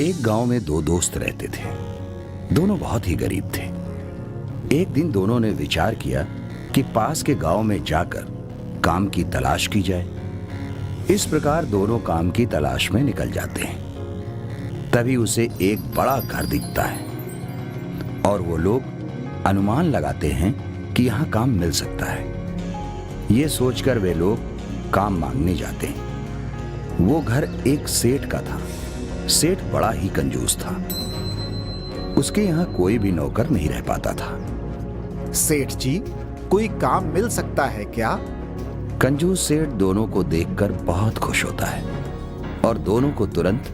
एक गांव में दो दोस्त रहते थे। दोनों बहुत ही गरीब थे। एक दिन दोनों ने विचार किया कि पास के गांव में जाकर काम की तलाश की जाए। इस प्रकार दोनों काम की तलाश में निकल जाते हैं। तभी उसे एक बड़ा घर दिखता है और वो लोग अनुमान लगाते हैं कि यहां काम मिल सकता है। ये सोचकर वे लोग काम मांगने जाते हैं। वो घर एक सेठ का था। सेठ बड़ा ही कंजूस था। उसके यहां कोई भी नौकर नहीं रह पाता था। सेठ जी, कोई काम मिल सकता है क्या? कंजूस सेठ दोनों को देखकर बहुत खुश होता है और दोनों को तुरंत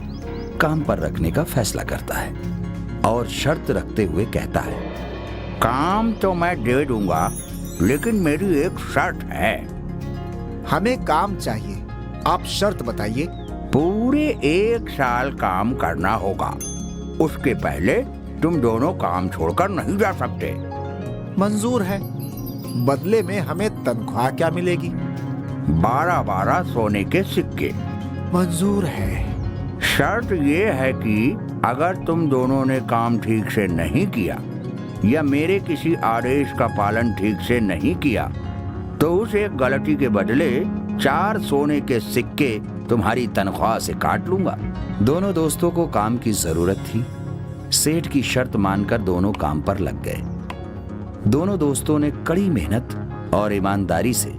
काम पर रखने का फैसला करता है और शर्त रखते हुए कहता है, काम तो मैं दे दूंगा, लेकिन मेरी एक शर्त है। हमें काम चाहिए, आप शर्त बताइए। पूरे 1 साल काम करना होगा। उसके पहले तुम दोनों काम छोड़कर नहीं जा सकते। मंजूर है। बदले में हमें तनख्वाह क्या मिलेगी? 12-12 सोने के सिक्के। मंजूर है। शर्त ये है कि अगर तुम दोनों ने काम ठीक से नहीं किया या मेरे किसी आदेश का पालन ठीक से नहीं किया तो उस एक गलती के बदले 4 सोने के सिक्के तुम्हारी तनख्वाह से काट लूंगा। दोनों दोस्तों को काम की जरूरत थी। सेठ की शर्त मानकर दोनों काम पर लग गए। दोनों दोस्तों ने कड़ी मेहनत और ईमानदारी से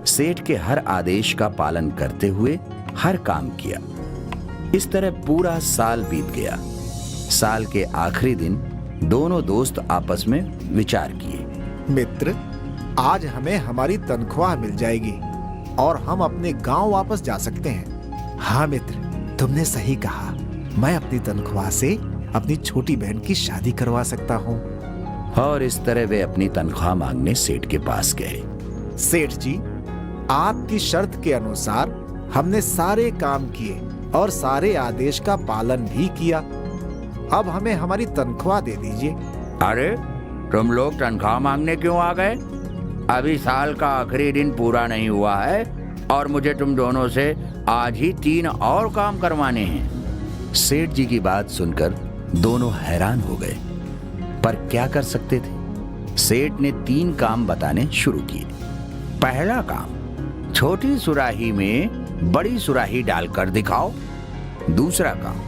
सेठ के हर आदेश का पालन करते हुए हर काम किया। इस तरह पूरा साल बीत गया। साल के आखिरी दिन दोनों दोस्त आपस में विचार किए, मित्र, आज हमें हमारी तनख्वाह मिल जाएगी और हम अपने गांव वापस जा सकते हैं। हाँ मित्र, तुमने सही कहा। मैं अपनी तनख्वाह से अपनी छोटी बहन की शादी करवा सकता हूँ। और इस तरह वे अपनी तनख्वाह मांगने सेठ के पास गए। सेठ जी, आपकी शर्त के अनुसार हमने सारे काम किए और सारे आदेश का पालन भी किया। अब हमें हमारी तनख्वाह दे दीजिए। अरे, तुम लोग तनख्वाह मांगने क्यों आ गए? अभी साल का आखिरी दिन पूरा नहीं हुआ है और मुझे तुम दोनों से आज ही 3 और काम करवाने हैं। सेठ जी की बात सुनकर दोनों हैरान हो गए, पर क्या कर सकते थे। सेठ ने 3 काम बताने शुरू किए। पहला काम, छोटी सुराही में बड़ी सुराही डालकर दिखाओ। दूसरा काम,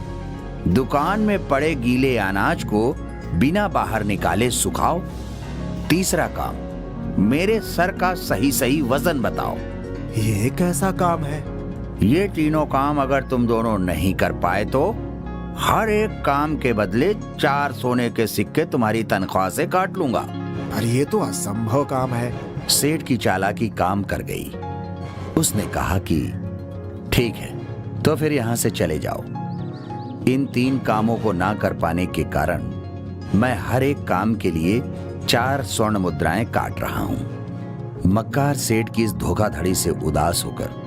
दुकान में पड़े गीले अनाज को बिना बाहर निकाले सुखाओ। तीसरा काम, मेरे सर का सही सही वजन बताओ। ये कैसा काम है? ये तीनों काम अगर तुम दोनों नहीं कर पाए तो हर एक काम के बदले 4 सोने के सिक्के तुम्हारी तनख्वाह से काट लूंगा। पर ये तो असंभव काम है। सेठ की चालाकी काम कर गई। उसने कहा कि ठीक है, तो फिर यहां से चले जाओ। इन 3 कामों को ना कर पाने के कारण मैं हर एक काम के लिए 4 स्वर्ण मुद्राएं काट रहा हूं। मक्कार सेठ की इस धोखाधड़ी से उदास होकर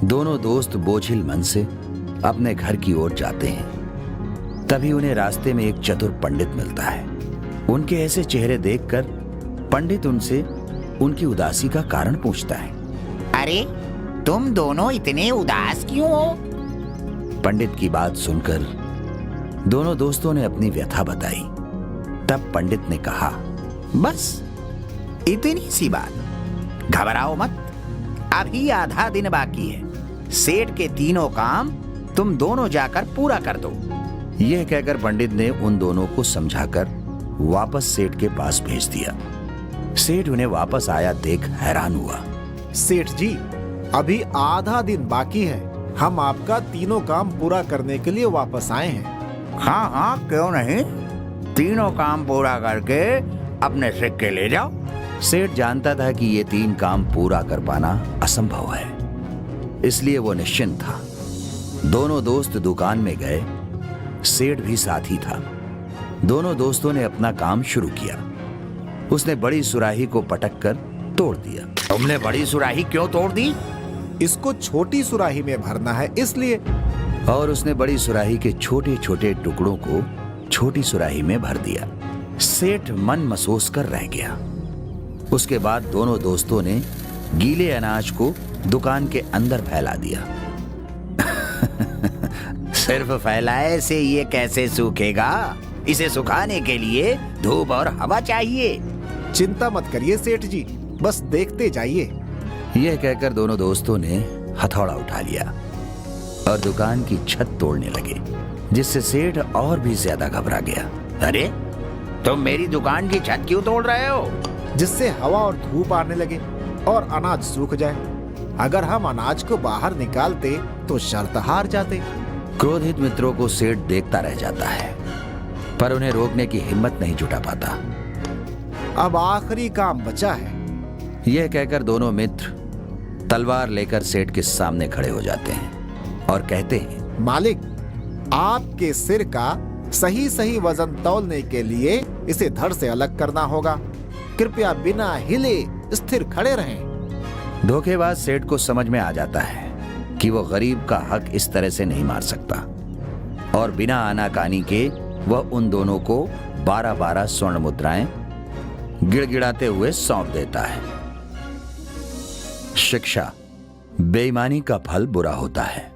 दोनों दोस्त बोझिल मन से अपने घर की ओर जाते हैं। तभी उन्हें रास्ते में एक चतुर पंडित मिलता है। उनके ऐसे चेहरे देखकर पंडित उनसे उनकी उदासी का कारण पूछता है। अरे, तुम दोनों इतने उदास क्यों हो? पंडित की बात सुनकर दोनों दोस्तों ने अपनी व्यथा बताई। तब पंडित ने कहा, बस इतनी सी बात, घबराओ मत। अभी आधा दिन बाकी है। सेठ के तीनों काम तुम दोनों जाकर पूरा कर दो। यह कहकर पंडित ने उन दोनों को समझाकर वापस सेठ के पास भेज दिया। सेठ उन्हें वापस आया देख हैरान हुआ। सेठ जी, अभी आधा दिन बाकी है। हम आपका तीनों काम पूरा करने के लिए वापस आए हैं। हाँ हाँ, क्यों नहीं। तीनों काम पूरा करके अपने सिक्के ले जाओ। सेठ जानता था कि ये 3 काम पूरा कर पाना असंभव है, इसलिए वो निश्चिंत था। दोनों दोस्त दुकान में गए। सेठ भी साथ ही था। दोनों दोस्तों ने अपना काम शुरू किया। उसने बड़ी सुराही को पटक कर तोड़ दिया। तुमने बड़ी सुराही क्यों तोड़ दी? इसको छोटी सुराही में भरना है, इसलिए। और उसने बड़ी सुराही के छोटे छोटे टुकड़ों को छोटी सुराही में भर दिया। सेठ मन मसोस कर रह गया। उसके बाद दोनों दोस्तों ने गीले अनाज को दुकान के अंदर फैला दिया। सिर्फ फैलाए से ये कैसे सूखेगा? इसे सुखाने के लिए धूप और हवा चाहिए। चिंता मत करिए सेठ जी, बस देखते जाइए। यह कहकर दोनों दोस्तों ने हथौड़ा उठा लिया और दुकान की छत तोड़ने लगे, जिससे सेठ और भी ज्यादा घबरा गया। अरे, तुम मेरी दुकान की छत क्यों तोड़ रहे हो? जिससे हवा और धूप आने लगे और अनाज सूख जाए। अगर हम अनाज को बाहर निकालते तो शर्त हार जाते। क्रोधित मित्रों को सेठ देखता रह जाता है, पर उन्हें रोकने की हिम्मत नहीं जुटा पाता। अब आखिरी काम बचा है। यह कहकर दोनों मित्र तलवार लेकर सेठ के सामने खड़े हो जाते हैं और कहते हैं, मालिक, आपके सिर का सही सही वजन तौलने के लिए इसे धड़ से अलग करना होगा। कृपया बिना हिले स्थिर खड़े रहें। धोखेबाज सेठ को समझ में आ जाता है कि वो गरीब का हक इस तरह से नहीं मार सकता, और बिना आनाकानी के वह उन दोनों को 12-12 स्वर्ण मुद्राएं गिड़गिड़ाते हुए सौंप देता है। शिक्षा, बेईमानी का फल बुरा होता है।